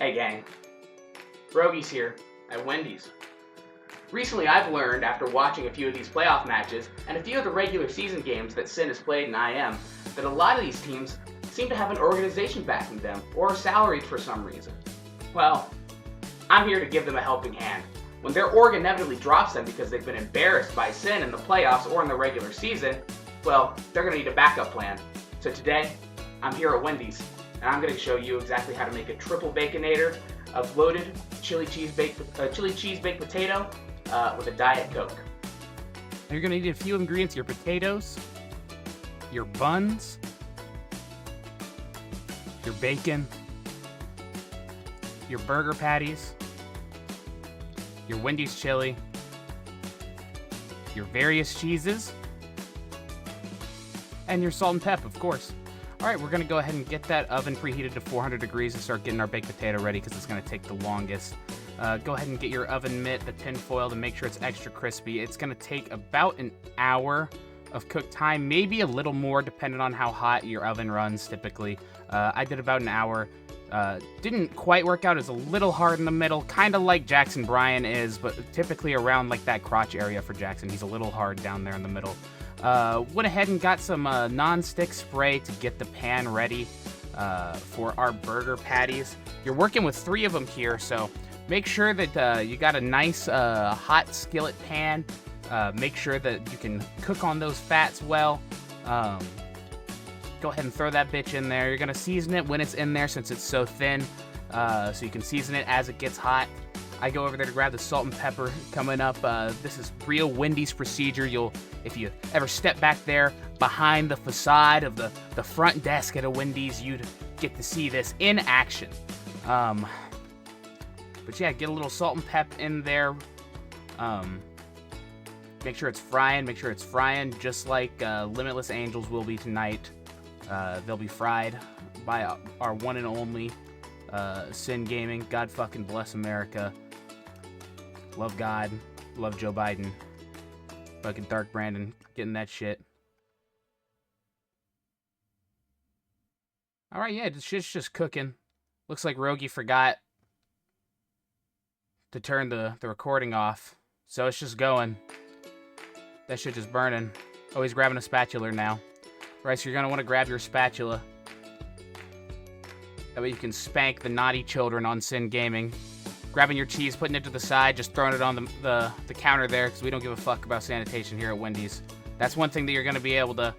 Hey gang, Rogies here at Wendy's. Recently I've learned, after watching a few of these playoff matches and a few of the regular season games that Sin has played in IM, that a lot of these teams seem to have an organization backing them, or are salaried for some reason. Well, I'm here to give them a helping hand. When their org inevitably drops them because they've been embarrassed by Sin in the playoffs or in the regular season, well, they're going to need a backup plan. So today, I'm here at Wendy's, and I'm going to show you exactly how to make a triple baconator of loaded chili cheese baked potato with a Diet Coke. You're going to need a few ingredients: your potatoes, your buns, your bacon, your burger patties, your Wendy's chili, your various cheeses, and your salt and pep, of course. All right, we're going to go ahead and get that oven preheated to 400 degrees and start getting our baked potato ready because it's going to take the longest. Go ahead and get your oven mitt, the tin foil, to make sure it's extra crispy. It's going to take about an hour of cook time, maybe a little more depending on how hot your oven runs typically. I did about an hour. Didn't quite work out. It's a little hard in the middle, kind of like Jackson Bryan is, but typically around like that crotch area for Jackson. He's a little hard down there in the middle. Went ahead and got some non-stick spray to get the pan ready for our burger patties. You're working with 3 of them here, so make sure that you got a nice hot skillet pan. Make sure that you can cook on those fats well. Go ahead and throw that bitch in there. You're going to season it when it's in there since it's so thin, so you can season it as it gets hot. I go over there to grab the salt and pepper coming up. This is real Wendy's procedure. If you ever step back there behind the facade of the front desk at a Wendy's, you'd get to see this in action. But yeah, get a little salt and pep in there. Make sure it's frying just like Limitless Angels will be tonight. They'll be fried by our one and only Sin Gaming. God fucking bless America. Love God. Love Joe Biden. Fucking Dark Brandon getting that shit. Alright, yeah, the shit's just cooking. Looks like Rogie forgot to turn the recording off. So it's just going. That shit just burning. Oh, he's grabbing a spatula now. Right, so you're going to want to grab your spatula. That way you can spank the naughty children on Sin Gaming. Grabbing your cheese, putting it to the side, just throwing it on the counter there, because we don't give a fuck about sanitation here at Wendy's. That's one thing that you're going to be able to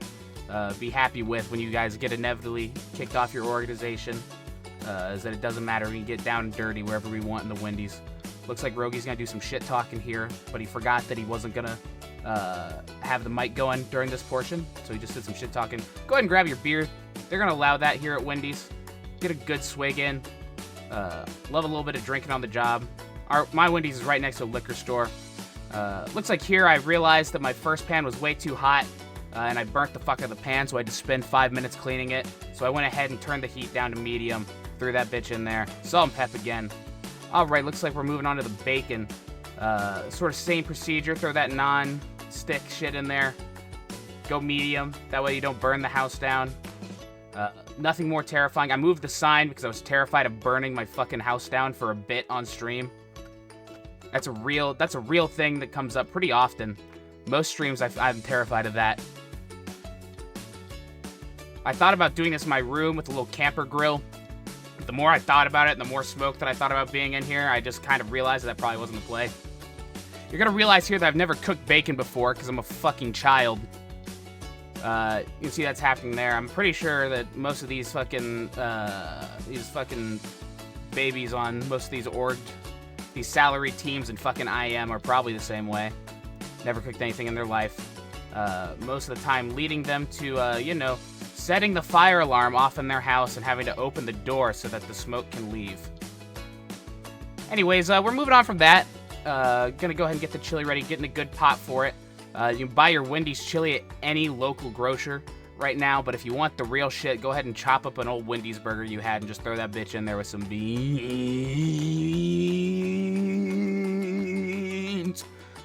be happy with when you guys get inevitably kicked off your organization, is that it doesn't matter. We can get down and dirty wherever we want in the Wendy's. Looks like Rogie's going to do some shit talking here, but he forgot that he wasn't going to have the mic going during this portion, so he just did some shit talking. Go ahead and grab your beer. They're going to allow that here at Wendy's. Get a good swig in. Love a little bit of drinking on the job. My Wendy's is right next to a liquor store. Looks like here I realized that my first pan was way too hot, and I burnt the fuck out of the pan, so I had to spend 5 minutes cleaning it. So I went ahead and turned the heat down to medium, threw that bitch in there. Salt and pep again. Alright, looks like we're moving on to the bacon. Sort of same procedure. Throw that non-stick shit in there. Go medium. That way you don't burn the house down. Nothing more terrifying. I moved the sign because I was terrified of burning my fucking house down for a bit on stream. That's a real thing that comes up pretty often. Most streams I'm terrified of that. I thought about doing this in my room with a little camper grill. But the more I thought about it and the more smoke that I thought about being in here, I just kind of realized that probably wasn't the play. You're gonna realize here that I've never cooked bacon before because I'm a fucking child. You can see that's happening there. I'm pretty sure that most of these fucking babies on most of these salary teams in fucking IM are probably the same way. Never cooked anything in their life. Most of the time leading them to, setting the fire alarm off in their house and having to open the door so that the smoke can leave. Anyways, we're moving on from that. Gonna go ahead and get the chili ready, getting a good pot for it. You can buy your Wendy's chili at any local grocer right now, but if you want the real shit, go ahead and chop up an old Wendy's burger you had and just throw that bitch in there with some beans.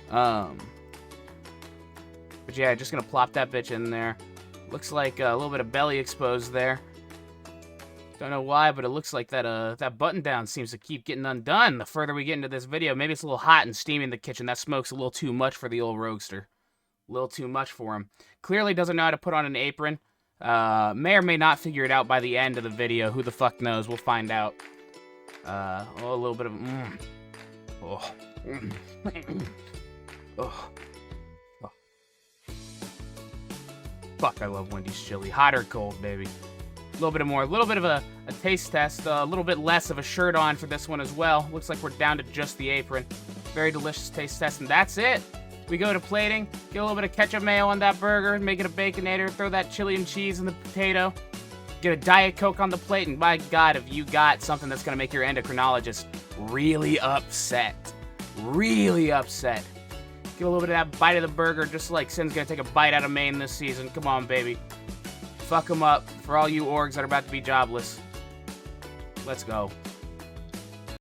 But yeah, just gonna plop that bitch in there. Looks like a little bit of belly exposed there. Don't know why, but it looks like that button down seems to keep getting undone the further we get into this video. Maybe it's a little hot and steamy in the kitchen. That smoke's a little too much for the old roadster. A little too much for him. Clearly doesn't know how to put on an apron. May or may not figure it out by the end of the video. Who the fuck knows? We'll find out. A little bit of... Oh. Oh. Oh. Fuck, I love Wendy's chili. Hot or cold, baby. A little bit more. A little bit of a taste test. A little bit less of a shirt on for this one as well. Looks like we're down to just the apron. Very delicious taste test, and that's it. We go to plating. Get a little bit of ketchup mayo on that burger. Make it a Baconator. Throw that chili and cheese in the potato. Get a Diet Coke on the plate, and by God, if you got something that's going to make your endocrinologist really upset. Really upset. Get a little bit of that bite of the burger, just like Sin's going to take a bite out of Maine this season. Come on, baby. Fuck them up for all you orgs that are about to be jobless. Let's go.